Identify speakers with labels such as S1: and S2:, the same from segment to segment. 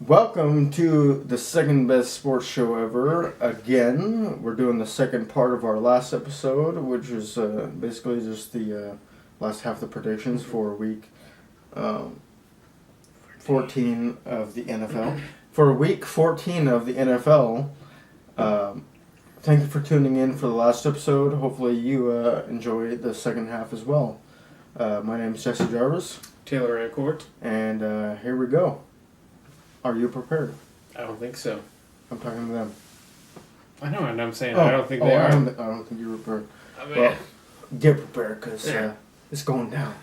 S1: Welcome to the second best sports show ever. Again, we're doing the second part of our last episode, which is basically just the last half of the predictions for week 14 of the NFL. For week 14 of the NFL, thank you for tuning in for the last episode. Hopefully you enjoy the second half as well. My name is Jesse Jarvis.
S2: Taylor Ancourt.
S1: And here we go. Are you prepared?
S2: I don't think so.
S1: I'm talking to them.
S2: I know, and I'm saying I don't think they are.
S1: I don't think you're prepared. Well, get prepared because it's going down.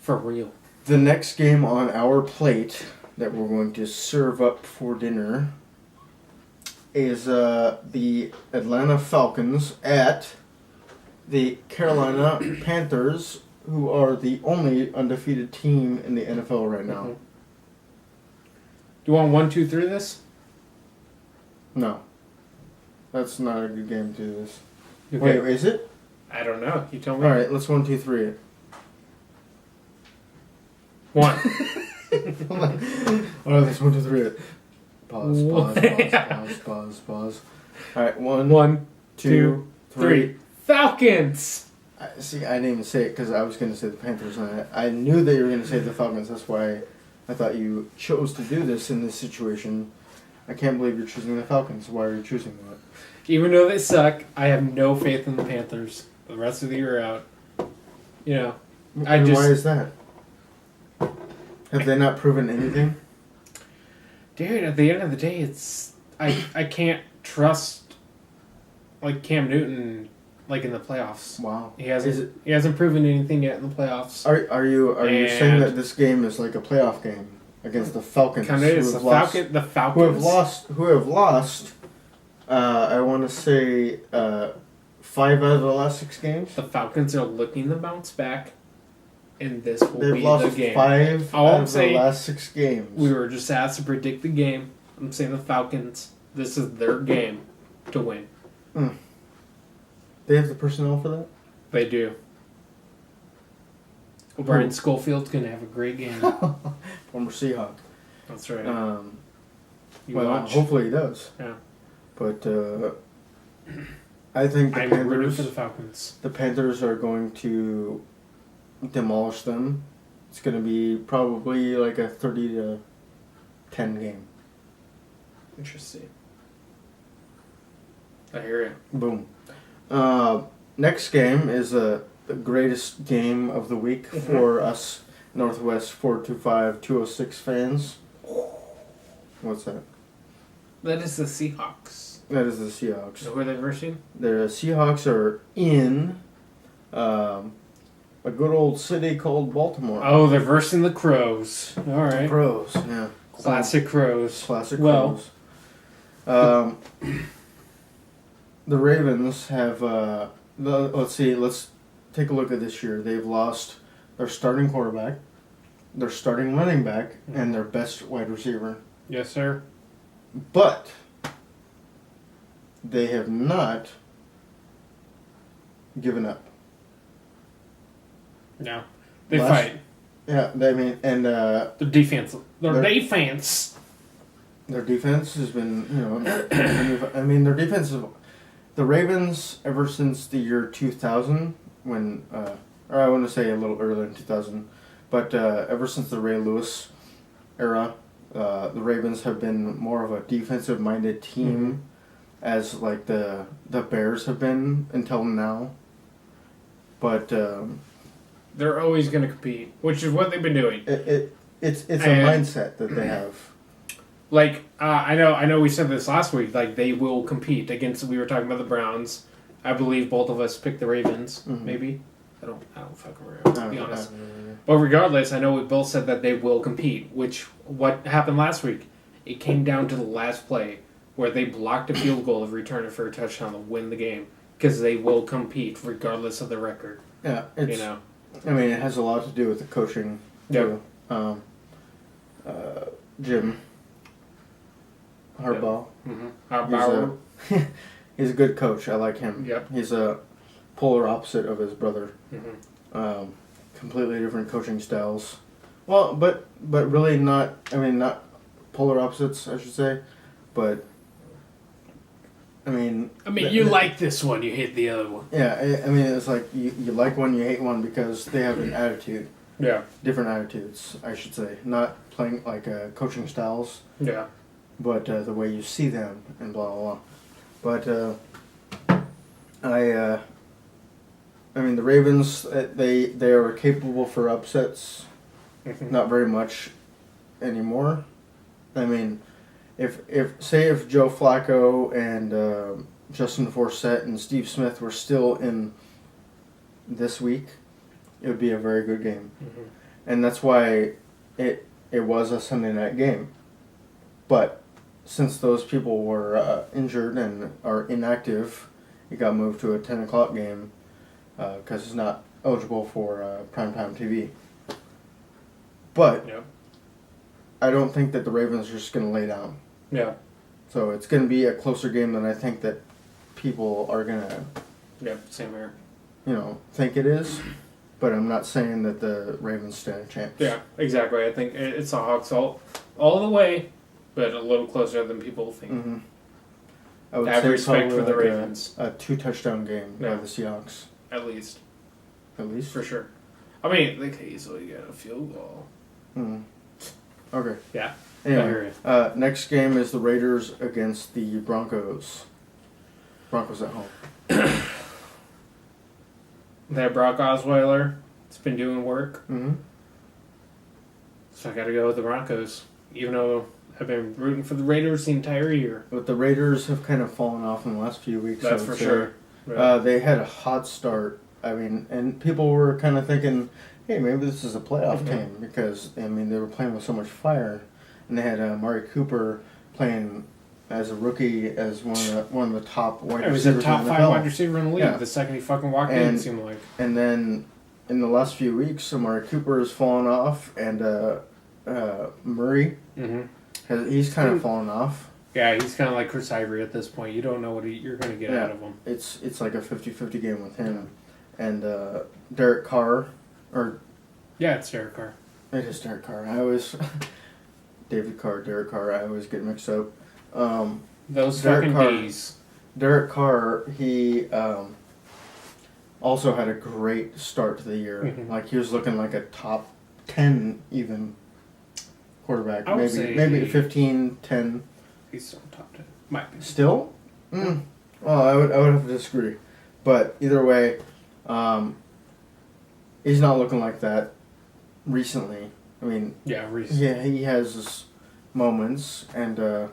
S2: For real.
S1: The next game on our plate that we're going to serve up for dinner is the Atlanta Falcons at the Carolina Panthers, who are the only undefeated team in the NFL right now.
S2: Mm-hmm. Do you want 1, 2, 3 this?
S1: No. That's not a good game to do this.
S2: Okay.
S1: Wait, is it?
S2: I don't know. You tell me.
S1: Alright, let's 1, 2, 3 it.
S2: 1.
S1: Alright, let's 1, 2, 3 it. Pause. Alright, 1, 2, 3.
S2: Falcons!
S1: See, I didn't even say it because I was going to say the Panthers. And I knew that you were going to say the Falcons. That's why I thought you chose to do this in this situation. I can't believe you're choosing the Falcons. Why are you choosing that?
S2: Even though they suck, I have no faith in the Panthers. The rest of the year out. You know,
S1: Why is that? Have they not proven anything?
S2: Dude, at the end of the day, it's... I can't trust, like, Cam Newton... Like in the playoffs.
S1: Wow.
S2: He hasn't proven anything yet in the playoffs.
S1: Are you saying that this game is like a playoff game against the Falcons?
S2: Kind of is. The Falcons
S1: who have lost I want to say 5 out of the last 6 games.
S2: The Falcons are looking to bounce back, and this will
S1: They've
S2: be
S1: lost
S2: the game.
S1: 5 out of the last 6 games.
S2: We were just asked to predict the game. I'm saying the Falcons. This is their game to win.
S1: Mm. They have the personnel for that?
S2: They do. Brian Schofield's going to have a great game.
S1: Former Seahawk.
S2: That's right.
S1: Hopefully he does.
S2: Yeah.
S1: But I think
S2: I'm rooting for the Falcons.
S1: The Panthers are going to demolish them. It's going to be probably like a 30-10 game.
S2: Interesting. I hear you.
S1: Boom. Next game is the greatest game of the week for us Northwest 425-206 fans. What's that?
S2: That is the Seahawks.
S1: That is the Seahawks.
S2: So who are they versing?
S1: The Seahawks are in a good old city called Baltimore.
S2: Oh, they're versing the Crows. All right.
S1: Crows, yeah.
S2: Classic Crows.
S1: Classic Crows. The Ravens have, let's take a look at this year. They've lost their starting quarterback, their starting running back, and their best wide receiver.
S2: Yes, sir.
S1: But they have not given up.
S2: No. They fight.
S1: Yeah,
S2: their defense. Their defense
S1: has been, their defense is... The Ravens, ever since the year 2000, when, or I want to say a little earlier in 2000, but ever since the Ray Lewis era, the Ravens have been more of a defensive-minded team, as like the Bears have been until now. But
S2: they're always going to compete, which is what they've been doing.
S1: It's a mindset that they have.
S2: Like, I know we said this last week, like, they will compete against, we were talking about the Browns. I believe both of us picked the Ravens, maybe. I don't fucking remember, to be honest. But regardless, I know we both said that they will compete, which, what happened last week? It came down to the last play, where they blocked a field goal of return it for a touchdown to win the game, because they will compete regardless of the record.
S1: Yeah, it has a lot to do with the coaching, too.
S2: Yep.
S1: Jim Harbaugh.
S2: Harbaugh.
S1: He's a good coach. I like him.
S2: Yep.
S1: He's a polar opposite of his brother. Completely different coaching styles. Well, but really not. I mean, not polar opposites, I should say. But I mean,
S2: you like this one, you hate the other one.
S1: Yeah, I mean, it's like you like one, you hate one because they have an attitude.
S2: Yeah.
S1: Different attitudes, I should say. Not playing like coaching styles.
S2: Yeah.
S1: But the way you see them and blah blah blah. But I mean, the Ravens, they are capable for upsets. Not very much anymore. I mean, if Joe Flacco and Justin Forsett and Steve Smith were still in this week, it would be a very good game.
S2: Mm-hmm.
S1: And that's why it was a Sunday night game. But since those people were injured and are inactive, it got moved to a 10 o'clock game because it's not eligible for primetime TV. But
S2: yep.
S1: I don't think that the Ravens are just going to lay down.
S2: Yeah.
S1: So it's going to be a closer game than I think that people are going to,
S2: yep, same here.
S1: Think it is. But I'm not saying that the Ravens stand a chance.
S2: Yeah, exactly. I think it's the Hawks all the way, but a little closer than people think.
S1: Mm-hmm. I would
S2: have
S1: say
S2: respect for the
S1: like
S2: Ravens.
S1: A 2-touchdown game by
S2: Yeah.
S1: the Seahawks.
S2: At least.
S1: For
S2: sure. I mean, they could easily get a field goal.
S1: Mm. Okay.
S2: Yeah.
S1: Anyway, next game is the Raiders against the Broncos. Broncos at home.
S2: That Brock Osweiler, it's been doing work.
S1: Mm-hmm.
S2: So I got to go with the Broncos, even though I've been rooting for the Raiders the entire year.
S1: But the Raiders have kind of fallen off in the last few weeks.
S2: That's for sure. Right.
S1: They had a hot start. I mean, and people were kind of thinking, hey, maybe this is a playoff team because, I mean, they were playing with so much fire. And they had Amari Cooper playing as a rookie as one of the top wide receivers in the NFL.
S2: He was a top 5 wide receiver in the league the second he fucking walked in, it seemed like.
S1: And then in the last few weeks, Amari Cooper has fallen off, and Murray, he's kind of fallen off.
S2: Yeah, he's kind of like Chris Ivory at this point. You don't know what you're going to get out of him.
S1: It's like a 50-50 game with him. And Derek Carr,
S2: Yeah, it's Derek Carr.
S1: It is Derek Carr. I always... David Carr, Derek Carr, I always get mixed up.
S2: Those
S1: Derek
S2: fucking D's.
S1: Derek Carr, he also had a great start to the year.
S2: Mm-hmm.
S1: Like, he was looking like a top 10 even quarterback.
S2: I would say
S1: maybe 15, 10.
S2: He's still top 10. Might be.
S1: Still? Mm. Well, I would have to disagree. But either way, he's not looking like that recently. I mean,
S2: recently.
S1: He has his moments, and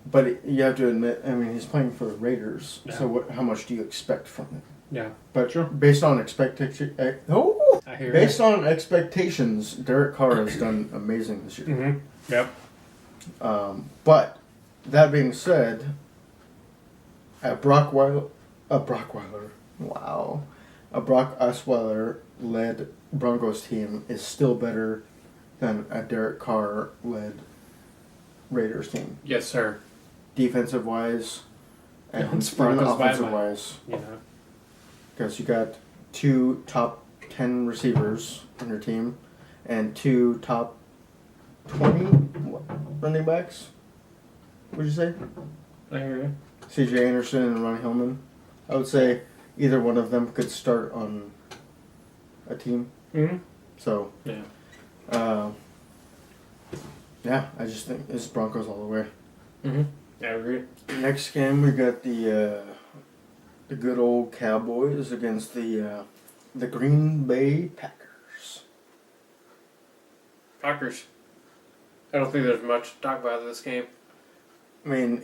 S1: but you have to admit, I mean, he's playing for the Raiders.
S2: Yeah.
S1: So how much do you expect from him?
S2: Yeah,
S1: but based on expectations, Derek Carr has done amazing this year.
S2: Mm-hmm. Yep.
S1: But that being said, a Brock Osweiler led Broncos team is still better than a Derek Carr led Raiders team.
S2: Yes, sir.
S1: Defensive wise and
S2: Broncos
S1: offensive wise.
S2: Yeah.
S1: Because you got 2 top 10 receivers on your team and 2 top 20 running backs. Would you say?
S2: I hear you.
S1: C.J. Anderson and Ronnie Hillman. I would say either one of them could start on a team.
S2: Mm-hmm.
S1: So,
S2: yeah.
S1: I just think it's Broncos all the way.
S2: Mm-hmm. I agree.
S1: Next game, we got the good old Cowboys against the Green Bay Packers.
S2: Packers. I don't think there's much to talk about in this game.
S1: I mean,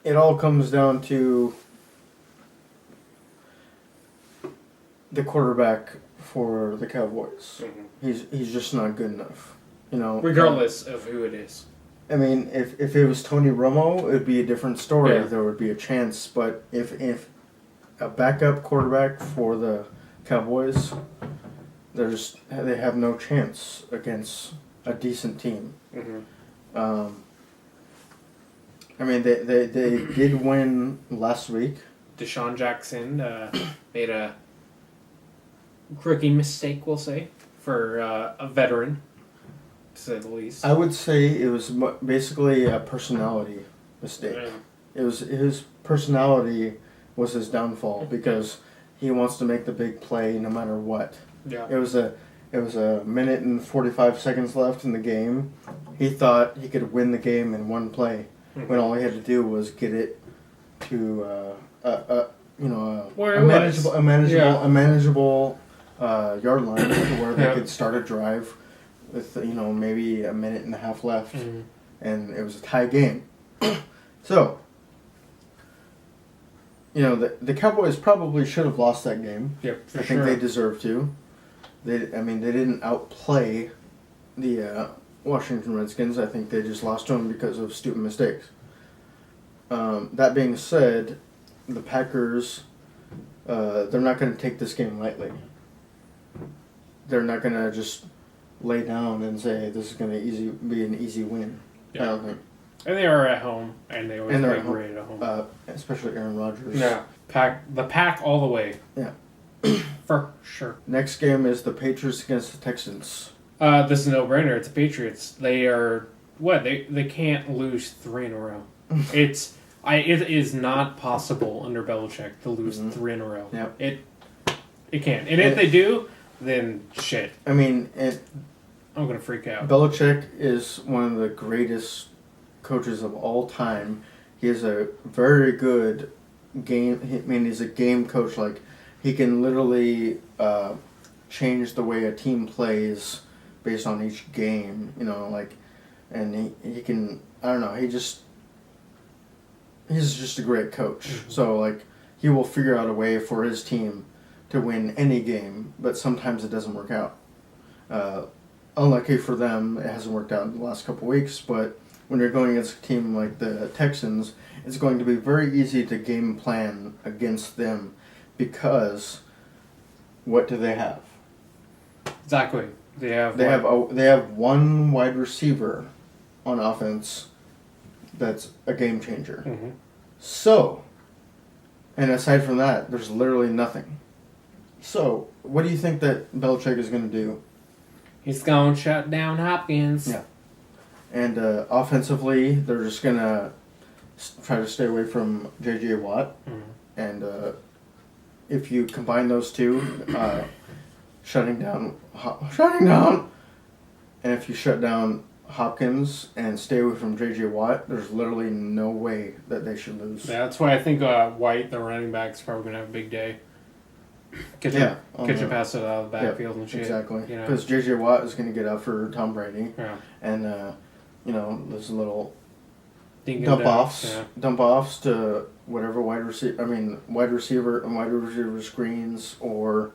S1: it all comes down to the quarterback for the Cowboys.
S2: Mm-hmm.
S1: He's just not good enough,
S2: Regardless of who it is.
S1: I mean, if it was Tony Romo, it would be a different story.
S2: Yeah.
S1: There would be a chance. But if a backup quarterback for the Cowboys, they have no chance against a decent team.
S2: Mm-hmm.
S1: I mean, they did win last week.
S2: Deshaun Jackson made a rookie mistake, we'll say, for a veteran. to say the least.
S1: I would say it was basically a personality mistake.
S2: Yeah.
S1: It was his personality was his downfall because he wants to make the big play no matter what.
S2: Yeah.
S1: It was a minute and 45 seconds left in the game. He thought he could win the game in one play when all he had to do was get it to a manageable yard line to where they could start a drive with maybe a minute and a half left, and it was a tie game. So the Cowboys probably should have lost that game.
S2: Yep,
S1: I think they deserve to. They didn't outplay the Washington Redskins. I think they just lost to them because of stupid mistakes. That being said, the Packers, they're not going to take this game lightly. They're not going to just lay down and say this is going to be an easy win.
S2: Yeah.
S1: I don't think.
S2: And they are at home, and they always play great at home.
S1: Especially Aaron Rodgers.
S2: Yeah, the pack all the way.
S1: Yeah.
S2: For sure.
S1: Next game is the Patriots against the Texans.
S2: This is a no-brainer. It's the Patriots. They are they can't lose 3 in a row. It is not possible under Belichick to lose 3 in a row.
S1: Yep.
S2: It can't. And if they do, then shit.
S1: I mean,
S2: I'm gonna freak out.
S1: Belichick is one of the greatest coaches of all time. He is a very good he's a game coach. Like, he can literally change the way a team plays based on each game. And he can. I don't know. He's just a great coach. So he will figure out a way for his team to win any game, but sometimes it doesn't work out. Unlucky for them, it hasn't worked out in the last couple weeks, but when you're going against a team like the Texans, it's going to be very easy to game plan against them because what do they have?
S2: Exactly. They have
S1: one wide receiver on offense that's a game changer. So, and aside from that, there's literally nothing. So, what do you think that Belichick is going to do?
S2: He's going to shut down Hopkins.
S1: Yeah. And offensively, they're just going to try to stay away from J.J. Watt. And if you combine those two, shutting down, and if you shut down Hopkins and stay away from J.J. Watt, there's literally no way that they should lose.
S2: Yeah, that's why I think White, the running back, is probably going to have a big day. Catch a pass it out of the backfield and shit. Exactly.
S1: Because J.J. Watt is going to get out for Tom Brady.
S2: Yeah.
S1: And, there's a little
S2: dump
S1: offs to whatever wide receiver screens or,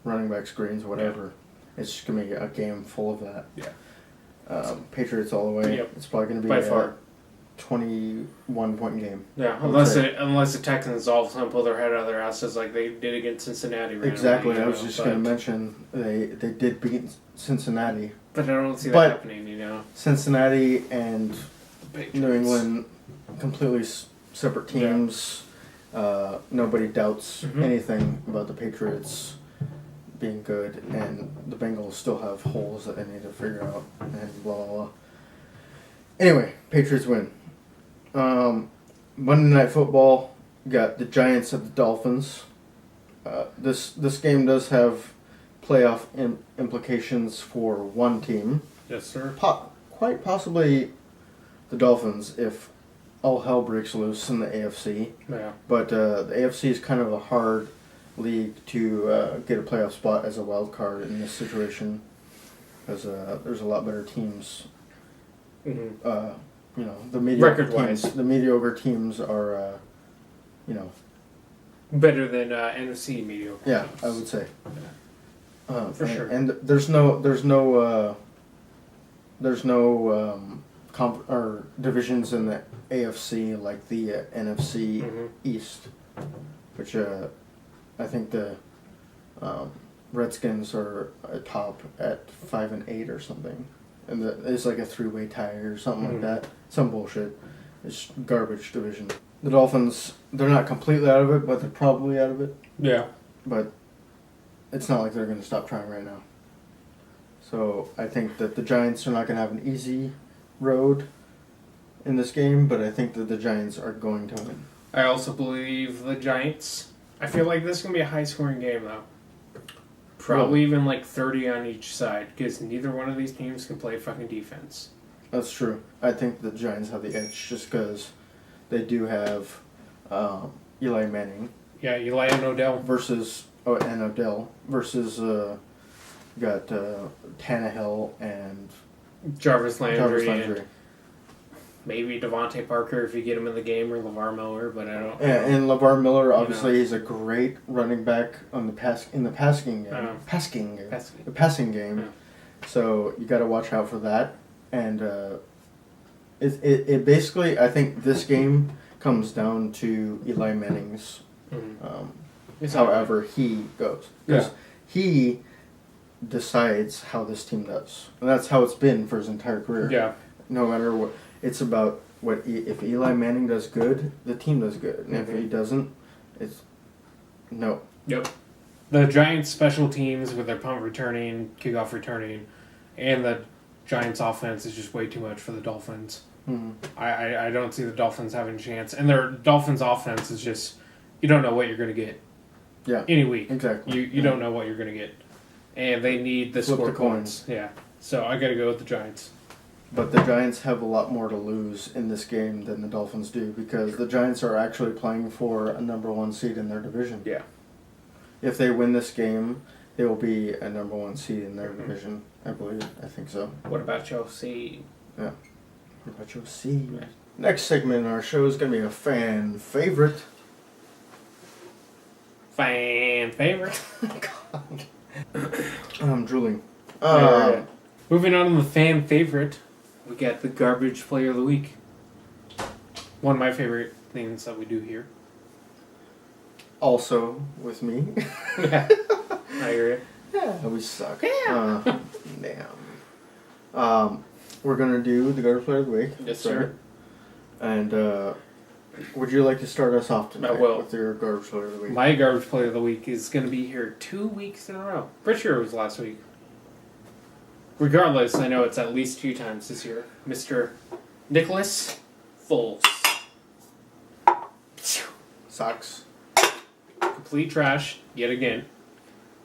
S1: running back screens, whatever. Yeah. It's just going to be a game full of that.
S2: Yeah.
S1: Patriots all the way.
S2: Yep.
S1: It's probably going to be
S2: by far
S1: 21-point game.
S2: Yeah, unless the Texans all of a sudden pull their head out of their asses like they did against Cincinnati.
S1: Exactly. I was just going to mention they did beat Cincinnati.
S2: But I don't see that happening,
S1: Cincinnati and New England, completely separate teams. Yeah. Nobody doubts anything about the Patriots being good, and the Bengals still have holes that they need to figure out, and blah, blah, blah. Anyway, Patriots win. Monday Night Football, got the Giants at the Dolphins. This game does have playoff implications for one team.
S2: Yes, sir.
S1: Quite possibly the Dolphins if all hell breaks loose in the AFC.
S2: Yeah.
S1: But the AFC is kind of a hard league to get a playoff spot as a wild card in this situation, because there's a lot better teams. The mediocre teams are,
S2: better than NFC mediocre.
S1: Yeah,
S2: teams.
S1: I would say.
S2: For sure.
S1: And there's no divisions in the AFC like the NFC East, which I think the Redskins are top at 5-8 or something, and it's like a 3-way tie or something like that. Some bullshit. It's garbage division. The Dolphins, they're not completely out of it, but they're probably out of it.
S2: Yeah.
S1: But it's not like they're going to stop trying right now. So I think that the Giants are not going to have an easy road in this game, but I think that the Giants are going to win.
S2: I also believe the Giants. I feel like this is going to be a high-scoring game, though. Probably even like 30 on each side, because neither one of these teams can play fucking defense.
S1: That's true. I think the Giants have the edge just because they do have Eli Manning.
S2: Yeah, Eli and Odell.
S1: And Odell versus got Tannehill and
S2: Jarvis Landry.
S1: And
S2: maybe Devontae Parker if you get him in the game, or LeVar Miller, but I don't.
S1: And LeVar Miller, obviously, he's a great running back on the passing game. Passing game.
S2: Yeah.
S1: So you got to watch out for that. And it basically, I think this game comes down to Eli Manning's. However he goes, because he decides how this team does, and that's how it's been for his entire career.
S2: Yeah.
S1: No matter what, it's about what if Eli Manning does good, the team does good, and if he doesn't, it's no.
S2: Yep. The Giants' special teams with their punt returning, kickoff returning, and the Giants' offense is just way too much for the Dolphins.
S1: Mm-hmm.
S2: I don't see the Dolphins having a chance, and their Dolphins' offense is just you don't know what you're going to get.
S1: Yeah.
S2: Any week.
S1: Exactly.
S2: You don't know what you're going to get. And they need the
S1: Flip
S2: score
S1: the
S2: points. Yeah. So I got to go with the Giants.
S1: But the Giants have a lot more to lose in this game than the Dolphins do because the Giants are actually playing for a number 1 seed in their division.
S2: Yeah.
S1: If they win this game, they will be a number 1 seed in their division, I believe. I think so.
S2: What about your seed?
S1: Yeah. What about your seed? Yeah. Next segment in our show is going to be a fan favorite.
S2: Fan favorite?
S1: God. I'm drooling.
S2: Moving on to the fan favorite, we got the garbage player of the week. One of my favorite things that we do here.
S1: Also with me.
S2: Yeah. I hear it.
S1: Yeah, we suck.
S2: Yeah.
S1: Damn. We're gonna do the garbage player of the week.
S2: Yes, sir.
S1: And would you like to start us off tonight with your garbage player of the week?
S2: My garbage player of the week is going to be here 2 weeks in a row. Pretty sure it was last week. Regardless, I know it's at least 2 times this year. Mr. Nicholas Foles.
S1: Sucks.
S2: Complete trash, yet again.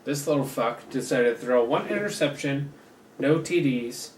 S2: This little fuck decided to throw 1 interception, no TDs,